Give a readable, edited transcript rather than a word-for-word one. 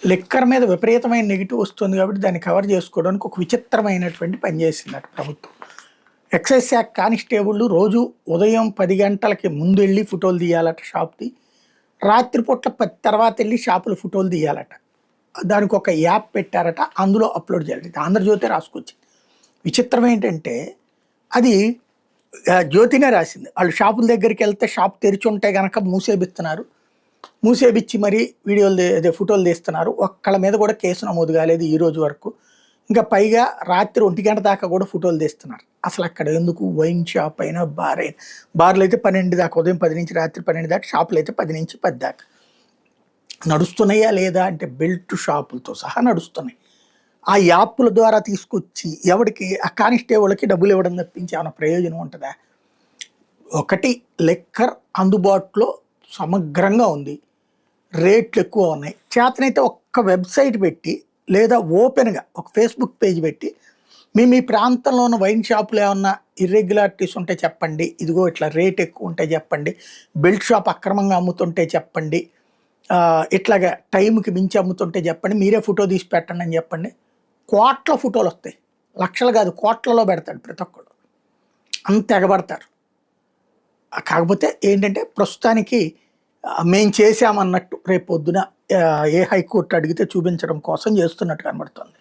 Liquor మీద విపరీతమైన negative వస్తుంది కాబట్టి దాన్ని కవర్ చేసుకోవడానికి ఒక విచిత్రమైనటువంటి పని చేసిందట ప్రభుత్వం. ఎక్సైజ్ శాఖ కానిస్టేబుల్ రోజు ఉదయం 10 గంటలకి ముందు వెళ్ళి ఫోటోలు తీయాలట షాప్ది, రాత్రిపూట్ల 10 తర్వాత వెళ్ళి షాపుల ఫోటోలు తీయాలట. దానికి ఒక యాప్ పెట్టారట, అందులో అప్లోడ్ చేయాలి. ఆంధ్రజ్యోతి రాసుకొచ్చింది. విచిత్రం ఏంటంటే అది జ్యోతినే రాసింది. వాళ్ళు షాపుల దగ్గరికి వెళ్తే షాప్ తెరిచి ఉంటే కనుక మూసేపిస్తున్నారు, మూసేపిచ్చి మరి వీడియోలు అదే ఫోటోలు తీస్తున్నారు. ఒక్కళ్ళ మీద కూడా కేసు నమోదు కాలేదు ఈ రోజు వరకు. ఇంకా పైగా రాత్రి 1 గంట దాకా కూడా ఫోటోలు తీస్తున్నారు. అసలు అక్కడ ఎందుకు? వైన్ షాప్ అయినా బార్ అయినా, బార్లు అయితే 12 దాకా, ఉదయం 10 నుంచి రాత్రి 12 దాకా, షాపులు అయితే 10 నుంచి 10 దాకా నడుస్తున్నాయా లేదా అంటే బెల్ట్ షాపులతో సహా నడుస్తున్నాయి. ఆ యాప్ల ద్వారా తీసుకొచ్చి ఎవరికి ఆ కానిస్టేబుల్కి డబ్బులు ఇవ్వడం తప్పించి ఏమైనా ప్రయోజనం ఉంటుందా? ఒకటి, లిక్కర్ అందుబాటులో సమగ్రంగా ఉంది, రేట్లు ఎక్కువ ఉన్నాయి. చేతనైతే ఒక్క వెబ్సైట్ పెట్టి లేదా ఓపెన్గా ఒక ఫేస్బుక్ పేజ్ పెట్టి మీ ప్రాంతంలో ఉన్న వైన్ షాపులు ఏమన్నా ఇర్రెగ్యులారిటీస్ ఉంటే చెప్పండి, ఇదిగో ఇట్లా రేట్ ఎక్కువ ఉంటే చెప్పండి, బెల్ట్ షాప్ అక్రమంగా అమ్ముతుంటే చెప్పండి, ఇట్లాగా టైంకి మించి అమ్ముతుంటే చెప్పండి, మీరే ఫోటో తీసి పెట్టండి అని చెప్పండి. కోట్ల ఫోటోలు వస్తాయి, లక్షలు కాదు కోట్లలో పెడతాడు ప్రతి ఒక్కడు, అంత ఎగబడతారు. కాకపోతే ఏంటంటే ప్రస్తుతానికి మేము చేసామన్నట్టు రేపు పొద్దున ఏ హైకోర్టు అడిగితే చూపించడం కోసం చేస్తున్నట్టు కనబడుతుంది.